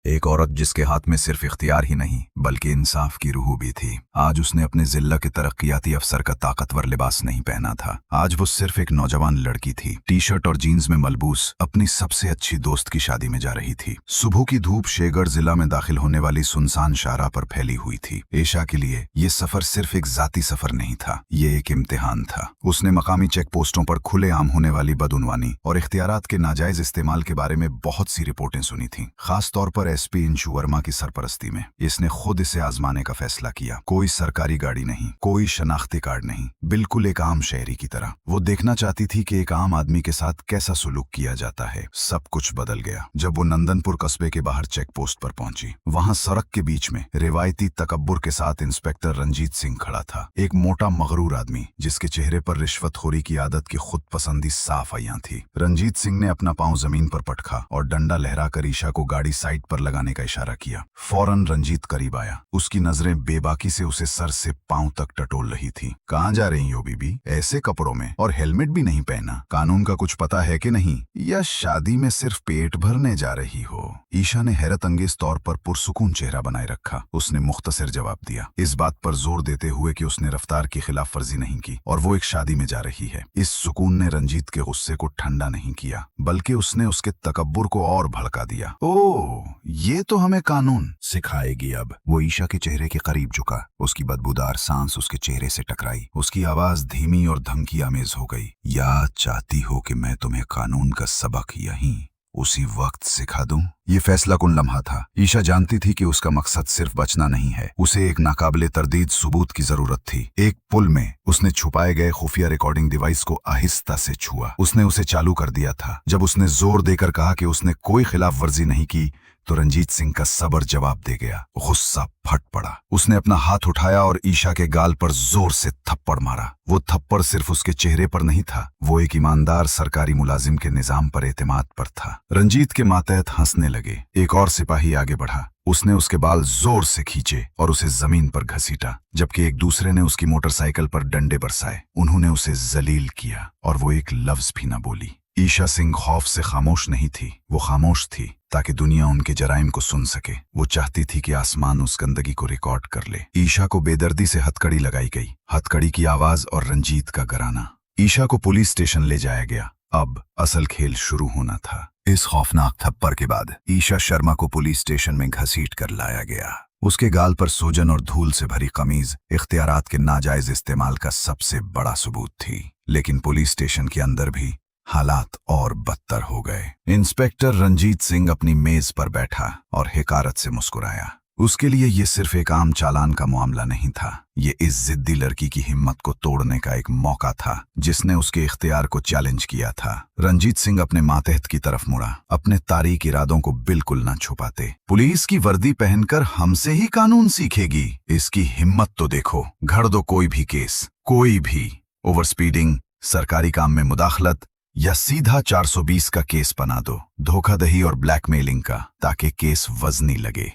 एक औरत जिसके हाथ में सिर्फ इख्तियार ही नहीं बल्कि इंसाफ की रूह भी थी। आज उसने अपने जिला के तरक्कियाती अफसर का ताकतवर लिबास नहीं पहना था। आज वो सिर्फ एक नौजवान लड़की थी, टी शर्ट और जीन्स में मलबूस अपनी सबसे अच्छी दोस्त की शादी में जा रही थी। सुबह की धूप शेरगढ़ जिला में दाखिल होने वाली सुनसान शाहराह पर फैली हुई थी। ईशा के लिए ये सफर सिर्फ एक जाती सफर नहीं था, ये एक इम्तिहान था। उसने मकामी चेक पोस्टों पर खुलेआम होने वाली बदउनवानी और इख्तियारात के नाजायज इस्तेमाल के बारे में बहुत सी रिपोर्टें सुनी थी, खास तौर पर एसपी इंशु वर्मा की सरपरस्ती में। इसने खुद इसे आजमाने का फैसला किया। कोई सरकारी गाड़ी नहीं, कोई शनाख्ती कार्ड नहीं, बिल्कुल एक आम शहरी की तरह। वो देखना चाहती थी कि एक आम आदमी के साथ कैसा सुलूक किया जाता है। सब कुछ बदल गया जब वो नंदनपुर कस्बे के बाहर चेक पोस्ट पर पहुंची। वहां सड़क के बीच में रिवायती तकब्बुर के साथ इंस्पेक्टर रंजीत सिंह खड़ा था, एक मोटा मगरूर आदमी जिसके चेहरे पर रिश्वतखोरी की आदत की खुद पसंदी साफ आया थी। रंजीत सिंह ने अपना पांव जमीन पर पटका और डंडा लहराकर ईशा को गाड़ी साइड पर लगाने का इशारा किया। फौरन रंजीत करीब आया। उसकी नजरें बेबाकी से उसे सर से पांव तक टटोल रही थी। कहाँ जा रही हो बीबी, ऐसे कपड़ों में, और हेलमेट भी नहीं पहना? कानून का कुछ पता है कि नहीं, या शादी में सिर्फ पेट भरने जा रही हो? ईशा ने हैरत अंगेज तौर पर पुरसुकून चेहरा बनाए रखा। उसने मुख्तसर जवाब दिया, इस बात पर जोर देते हुए कि उसने रफ्तार की खिलाफ वर्जी नहीं की और वो एक शादी में जा रही है। इस सुकून ने रंजीत के गुस्से को ठंडा नहीं किया, बल्कि उसने उसके तकब्बुर को और भड़का दिया। ओह, ये तो हमें कानून सिखाएगी अब। वो ईशा के चेहरे के करीब झुका। उसकी बदबूदार सांस उसके चेहरे से टकराई। उसकी आवाज धीमी और धमकी आमेज हो गई। या चाहती हो कि मैं तुम्हें कानून का सबक यहीं उसी वक्त सिखा दूं? ये फैसला कुन लम्हा था। ईशा जानती थी कि उसका मकसद सिर्फ बचना नहीं है, उसे एक नाकाबिले तरदीद सबूत की जरूरत थी। एक पुल में उसने छुपाए गए खुफिया रिकॉर्डिंग डिवाइस को आहिस्ता से छुआ। उसने उसे चालू कर दिया था। जब उसने जोर देकर कहा कि उसने कोई खिलाफ वर्जी नहीं की, तो रंजीत सिंह का सब्र जवाब दे गया। गुस्सा फट पड़ा। उसने अपना हाथ उठाया और ईशा के गाल पर जोर से थप्पड़ मारा। वो थप्पड़ सिर्फ उसके चेहरे पर नहीं था, वो एक ईमानदार सरकारी मुलाजिम के निजाम पर एतमाद पर था। रंजीत के मातहत हंसने लगे। एक और सिपाही आगे बढ़ा। उसने उसके बाल जोर से खींचे और उसे जमीन पर घसीटा, जबकि एक दूसरे ने उसकी मोटरसाइकिल पर डंडे बरसाए। उन्होंने उसे जलील किया और वो एक लफ्ज भी न बोली। ईशा सिंह खौफ से खामोश नहीं थी, वो खामोश थी ताकि दुनिया उनके जराइम को सुन सके। वो चाहती थी कि आसमान उस गंदगी को रिकॉर्ड कर ले। ईशा को बेदर्दी से हथकड़ी लगाई गई। हथकड़ी की आवाज और रंजीत का गराना। ईशा को पुलिस स्टेशन ले जाया गया। अब असल खेल शुरू होना था। इस खौफनाक थप्पड़ के बाद ईशा शर्मा को पुलिस स्टेशन में घसीट कर लाया गया। उसके गाल पर सूजन और धूल से भरी कमीज इख्तियारात के नाजायज इस्तेमाल का सबसे बड़ा सबूत थी। लेकिन पुलिस स्टेशन के अंदर भी हालात और बदतर हो गए। इंस्पेक्टर रंजीत सिंह अपनी मेज पर बैठा और हिकारत से मुस्कुराया। उसके लिए ये सिर्फ एक आम चालान का मामला नहीं था, ये इस जिद्दी लड़की की हिम्मत को तोड़ने का एक मौका था जिसने उसके इख्तियार को चैलेंज किया था। रंजीत सिंह अपने मातहत की तरफ मुड़ा, अपने तारीक इरादों को बिल्कुल न छुपाते। पुलिस की वर्दी पहनकर हमसे ही कानून सीखेगी? इसकी हिम्मत तो देखो। घड़ दो कोई भी केस, कोई भी। ओवर स्पीडिंग, सरकारी काम में मुदाखलत, या सीधा 420 का केस बना दो, धोखाधड़ी और ब्लैकमेलिंग का, ताकि केस वजनी लगे।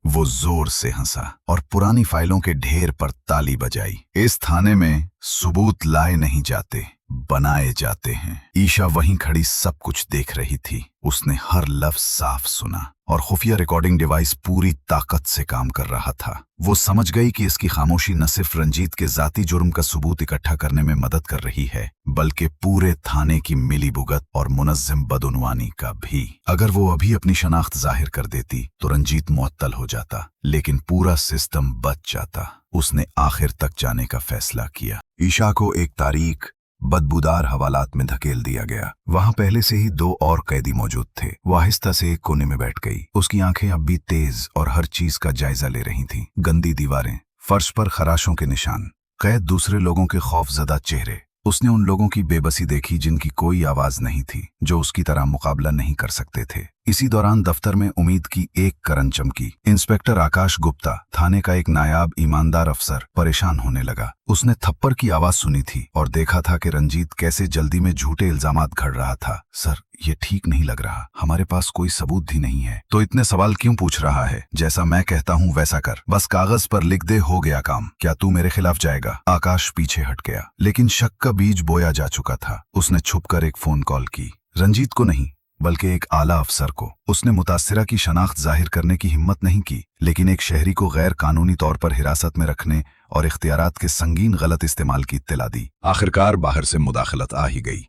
वो जोर से हंसा और पुरानी फाइलों के ढेर पर ताली बजाई। इस थाने में सबूत लाए नहीं जाते, बनाए जाते हैं। ईशा वहीं खड़ी सब कुछ देख रही थी। उसने हर लफ्ज साफ सुना और खुफिया रिकॉर्डिंग डिवाइस पूरी ताकत से काम कर रहा था। वो समझ गई कि इसकी खामोशी न सिर्फ रंजीत के जाती जुर्म का सबूत इकट्ठा करने में मदद कर रही है, बल्कि पूरे थाने की मिलीभुगत और मुनज़्ज़म बदउनवानी का भी। अगर वो अभी अपनी शनाख्त जाहिर कर देती तो रंजीत मुअत्तल हो जाता, लेकिन पूरा सिस्टम बच जाता। उसने आखिर तक जाने का फैसला किया। ईशा को एक तारीख बदबूदार हवालात में धकेल दिया गया। वहां पहले से ही 2 और कैदी मौजूद थे। वो आहिस्ता से एक कोने में बैठ गई। उसकी आंखें अब भी तेज और हर चीज का जायजा ले रही थीं। गंदी दीवारें, फर्श पर खराशों के निशान, कैद दूसरे लोगों के खौफजदा चेहरे। उसने उन लोगों की बेबसी देखी जिनकी कोई आवाज नहीं थी, जो उसकी तरह मुकाबला नहीं कर सकते थे। इसी दौरान दफ्तर में उम्मीद की एक करन चमकी। इंस्पेक्टर आकाश गुप्ता, थाने का एक नायाब ईमानदार अफसर, परेशान होने लगा। उसने थप्पड़ की आवाज सुनी थी और देखा था कि रंजीत कैसे जल्दी में झूठे इल्जामात घड़ रहा था। सर, ये ठीक नहीं लग रहा, हमारे पास कोई सबूत भी नहीं है। तो इतने सवाल क्यों पूछ रहा है? जैसा मैं कहता हूँ वैसा कर, बस कागज पर लिख दे, हो गया काम। क्या तू मेरे खिलाफ जाएगा? आकाश पीछे हट गया, लेकिन शक का बीज बोया जा चुका था। उसने छुपकर एक फोन कॉल की। रंजीत को नहीं, बल्कि एक आला अफसर को। उसने मुतासिरा की शनाख्त जाहिर करने की हिम्मत नहीं की, लेकिन एक शहरी को गैर कानूनी तौर पर हिरासत में रखने और इख्तियारात के संगीन गलत इस्तेमाल की इत्तला दी। आखिरकार बाहर से मुदाखलत आ ही गई।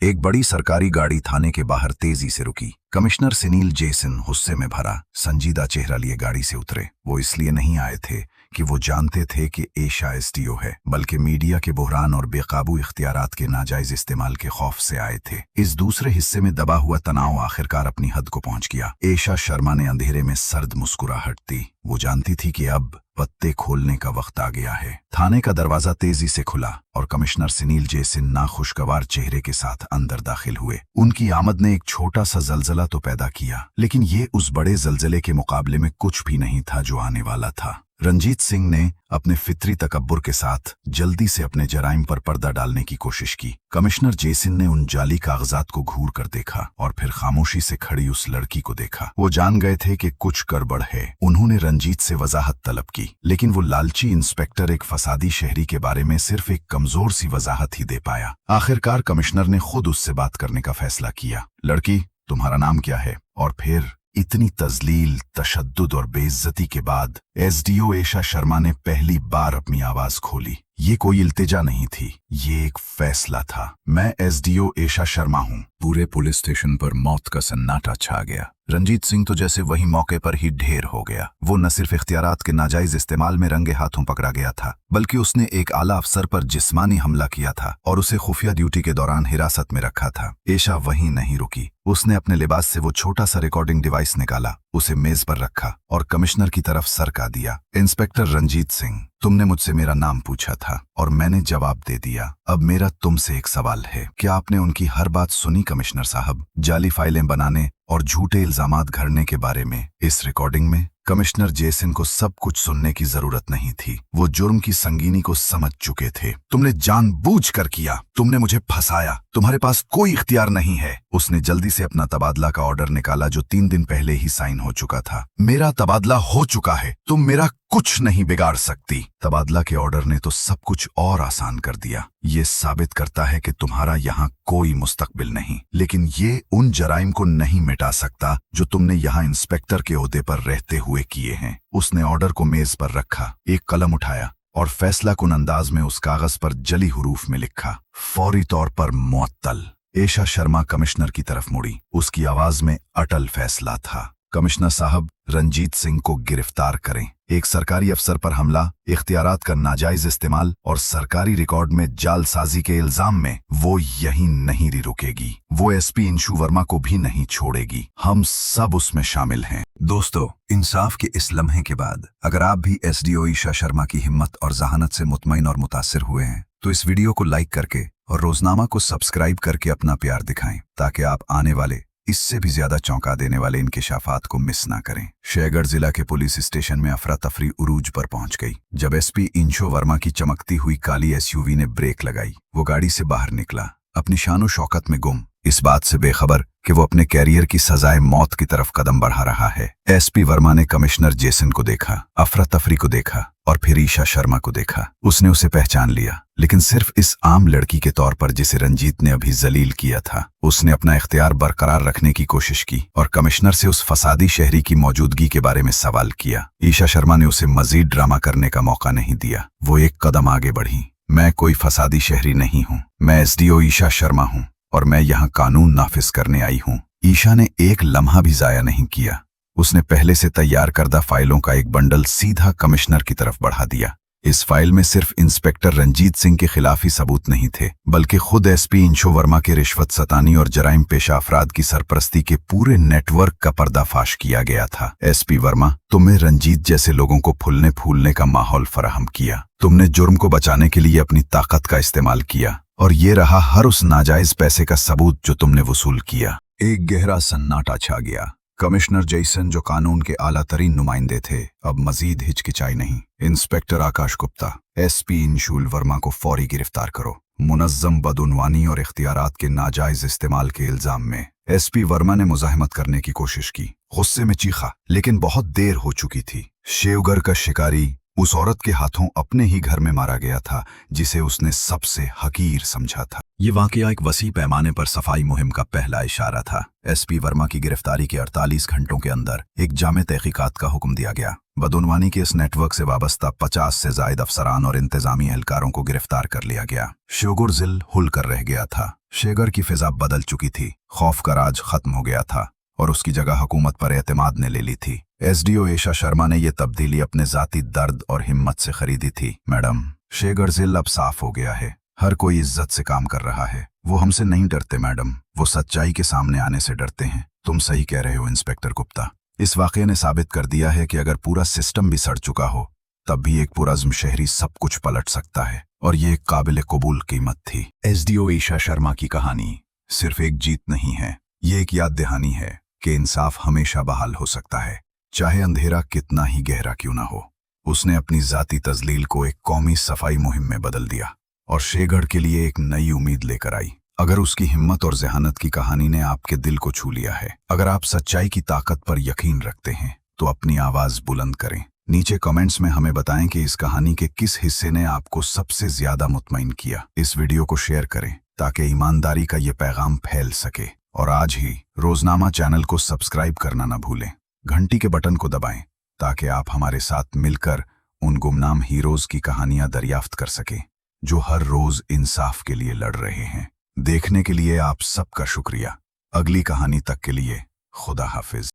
एक बड़ी सरकारी गाड़ी थाने के बाहर तेजी से रुकी। कमिश्नर सुनील जेसन गुस्से में भरा, संजीदा चेहरा लिए गाड़ी से उतरे। वो इसलिए नहीं आए थे कि वो जानते थे कि एशा एसडीओ है, बल्कि मीडिया के बुहरान और बेकाबू इख्तियारात के नाजायज इस्तेमाल के खौफ से आए थे। इस दूसरे हिस्से में दबा हुआ तनाव आखिरकार अपनी हद को पहुंच गया। एशा शर्मा ने अंधेरे में सर्द मुस्कुराहट दी। वो जानती थी कि अब पत्ते खोलने का वक्त आ गया है। थाने का दरवाजा तेजी से खुला और कमिश्नर सुनील जेसन नाखुशगवार चेहरे के साथ अंदर दाखिल हुए। उनकी आमद ने एक छोटा सा जलजला तो पैदा किया, लेकिन ये उस बड़े जलजले के मुकाबले में कुछ भी नहीं था जो आने वाला था। रंजीत सिंह ने अपने फितरी तकब्बुर के साथ जल्दी से अपने जराइम पर पर्दा डालने की कोशिश की। कमिश्नर जेसन ने उन जाली कागजात को घूर कर देखा और फिर खामोशी से खड़ी उस लड़की को देखा। वो जान गए थे कि कुछ गड़बड़ है। उन्होंने रंजीत से वजाहत तलब की, लेकिन वो लालची इंस्पेक्टर एक फसादी शहरी के बारे में सिर्फ एक कमजोर सी वजाहत ही दे पाया। आखिरकार कमिश्नर ने खुद उससे बात करने का फैसला किया। लड़की, तुम्हारा नाम क्या है? और फिर इतनी तजलील, तशद्दुद और बेइज्जती के बाद एसडीओ एशा शर्मा ने पहली बार अपनी आवाज खोली। ये कोई इल्तिजा नहीं थी, ये एक फैसला था। मैं एसडीओ एशा शर्मा हूँ। पूरे पुलिस स्टेशन पर मौत का सन्नाटा छा गया। रंजीत सिंह तो जैसे वही मौके पर ही ढेर हो गया। वो न सिर्फ इख्तियारात के नाजायज इस्तेमाल में रंगे हाथों पकड़ा गया था, बल्कि उसने एक आला अफसर पर जिस्मानी हमला किया था और उसे खुफिया ड्यूटी के दौरान हिरासत में रखा था। एशा वहीं नहीं रुकी। उसने अपने लिबास से वो छोटा सा रिकॉर्डिंग डिवाइस निकाला, उसे मेज पर रखा और कमिश्नर की तरफ सरका दिया। इंस्पेक्टर रंजीत सिंह, तुमने मुझसे मेरा नाम पूछा था और मैंने जवाब दे दिया। अब मेरा तुमसे एक सवाल है, क्या आपने उनकी हर बात सुनी कमिश्नर साहब? जाली फाइलें बनाने और झूठे इल्जामात घड़ने के बारे में इस रिकॉर्डिंग में कमिश्नर जेसन को सब कुछ सुनने की जरूरत नहीं थी। वो जुर्म की संगीनी को समझ चुके थे। तुमने जानबूझकर किया, तुमने मुझे फंसाया, तुम्हारे पास कोई इख्तियार नहीं है। उसने जल्दी से अपना तबादला का ऑर्डर निकाला जो 3 दिन पहले ही साइन हो चुका था। मेरा तबादला हो चुका है, तुम मेरा कुछ नहीं बिगाड़ सकती। तबादला के ऑर्डर ने तो सब कुछ और आसान कर दिया। ये साबित करता है कि तुम्हारा यहाँ कोई मुस्तकबिल नहीं, लेकिन ये उन जराइम को नहीं मिटा सकता जो तुमने यहाँ इंस्पेक्टर के ओहदे पर रहते हुए किए हैं। उसने ऑर्डर को मेज पर रखा, एक कलम उठाया और फैसला कुन अंदाज में उस कागज पर जली हुरूफ में लिखा, फौरी तौर पर मुअत्तल। एशा शर्मा कमिश्नर की तरफ मुड़ी। उसकी आवाज में अटल फैसला था। कमिश्नर साहब, रंजीत सिंह को गिरफ्तार करें। एक सरकारी अफसर पर हमला, इख्तियारात का नाजायज इस्तेमाल और सरकारी रिकॉर्ड में जालसाजी के इल्जाम में वो यहीं नहीं रुकेगी। वो एसपी इंशु वर्मा को भी नहीं छोड़ेगी। हम सब उसमें शामिल हैं। दोस्तों, इंसाफ के इस लम्हे के बाद अगर आप भी एसडीओ एशा शर्मा की हिम्मत और जहानत से मुतमईन और मुतासिर हुए हैं तो इस वीडियो को लाइक करके और रोजनामा को सब्सक्राइब करके अपना प्यार दिखाएं, ताकि आप आने वाले इससे भी ज्यादा चौंका देने वाले इंकिशाफात को मिस ना करें। शेरगढ़ जिला के पुलिस स्टेशन में अफरा तफरी उरूज पर पहुंच गई जब एसपी इंशो वर्मा की चमकती हुई काली एसयूवी ने ब्रेक लगाई। वो गाड़ी से बाहर निकला, अपनी शानो शौकत में गुम, इस बात से बेखबर कि वो अपने कैरियर की सजाए मौत की तरफ कदम बढ़ा रहा है। एसपी वर्मा ने कमिश्नर जेसन को देखा, अफरा तफरी को देखा और फिर ईशा शर्मा को देखा। उसने उसे पहचान लिया, लेकिन सिर्फ इस आम लड़की के तौर पर जिसे रंजीत ने अभी जलील किया था। उसने अपना इख्तियार बरकरार रखने की कोशिश की और कमिश्नर से उस फसादी शहरी की मौजूदगी के बारे में सवाल किया। ईशा शर्मा ने उसे मजीद ड्रामा करने का मौका नहीं दिया। वो एक कदम आगे बढ़ी। मैं कोई फसादी शहरी नहीं हूँ, मैं एसडीओ ईशा शर्मा हूँ और मैं यहाँ कानून नाफिज करने आई हूँ। ईशा ने एक लम्हा भी जाया नहीं किया। उसने पहले से तैयार करदा फाइलों का एक बंडल सीधा कमिश्नर की तरफ बढ़ा दिया। इस फाइल में सिर्फ इंस्पेक्टर रंजीत सिंह के खिलाफ ही सबूत नहीं थे, बल्कि खुद एसपी इंशो वर्मा के रिश्वत सतानी और जराइम पेशा अफराद की सरपरस्ती के पूरे नेटवर्क का पर्दाफाश किया गया था। एसपी वर्मा, तुमने रंजीत जैसे लोगों को फूलने फूलने का माहौल फराहम किया। तुमने जुर्म को बचाने के लिए अपनी ताकत का इस्तेमाल किया और ये रहा हर उस नाजायज पैसे का सबूत जो तुमने वसूल किया। एक गहरा सन्नाटा छा गया। कमिश्नर जेसन, जो कानून के आला तरीन नुमाइंदे थे, अब मजीद हिचकिचाई नहीं। इंस्पेक्टर आकाश गुप्ता, एसपी इंशुल वर्मा को फौरी गिरफ्तार करो। मुनज्जम बदउनवानी और इख्तियारात के नाजायज इस्तेमाल के इल्जाम में एसपी वर्मा ने मुजाहिमत करने की कोशिश की, गुस्से में चीखा, लेकिन बहुत देर हो चुकी थी। शेवगढ़ का शिकारी उस औरत के हाथों अपने ही घर में मारा गया था, जिसे उसने सबसे हकीर समझा था। ये वाकया एक वसी पैमाने पर सफाई मुहिम का पहला इशारा था। एसपी वर्मा की गिरफ्तारी के 48 घंटों के अंदर एक जामे तहकीकात का हुक्म दिया गया। बदउनवानी के इस नेटवर्क से वाबस्ता 50 से जायद अफसरान और इंतजामी एहलकारों को गिरफ्तार कर लिया गया। शोगुर जिल हुल कर रह गया था। शेगर की फिजा बदल चुकी थी। खौफ का राज खत्म हो गया था और उसकी जगह हुकूमत पर एतमाद ने ले ली थी। एसडीओ एशा शर्मा ने यह तब्दीली अपने जाती दर्द और हिम्मत से खरीदी थी। मैडम, शेगर जिल अब साफ हो गया है। हर कोई इज्जत से काम कर रहा है। वो हमसे नहीं डरते मैडम, वो सच्चाई के सामने आने से डरते हैं। तुम सही कह रहे हो इंस्पेक्टर गुप्ता। इस वाकये ने साबित कर दिया है कि अगर पूरा सिस्टम भी सड़ चुका हो, तब भी एक पुरज़्म शहरी सब कुछ पलट सकता है, और ये एक काबिल कबूल कीमत थी। एसडीओ एशा शर्मा की कहानी सिर्फ एक जीत नहीं है, ये एक याद दहानी है कि इंसाफ हमेशा बहाल हो सकता है, चाहे अंधेरा कितना ही गहरा क्यों ना हो। उसने अपनी जाती तजलील को एक कौमी सफाई मुहिम में बदल दिया और शेगढ़ के लिए एक नई उम्मीद लेकर आई। अगर उसकी हिम्मत और जहानत की कहानी ने आपके दिल को छू लिया है, अगर आप सच्चाई की ताकत पर यकीन रखते हैं, तो अपनी आवाज बुलंद करें। नीचे कमेंट्स में हमें बताएं कि इस कहानी के किस हिस्से ने आपको सबसे ज्यादा मुतमईन किया। इस वीडियो को शेयर करें ताकि ईमानदारी का ये पैगाम फैल सके, और आज ही रोजनामा चैनल को सब्सक्राइब करना न भूलें। घंटी के बटन को दबाएं ताकि आप हमारे साथ मिलकर उन गुमनाम हीरोज की कहानियां दरियाफ्त कर सकें, जो हर रोज इंसाफ के लिए लड़ रहे हैं। देखने के लिए आप सबका शुक्रिया। अगली कहानी तक के लिए खुदा हाफिज।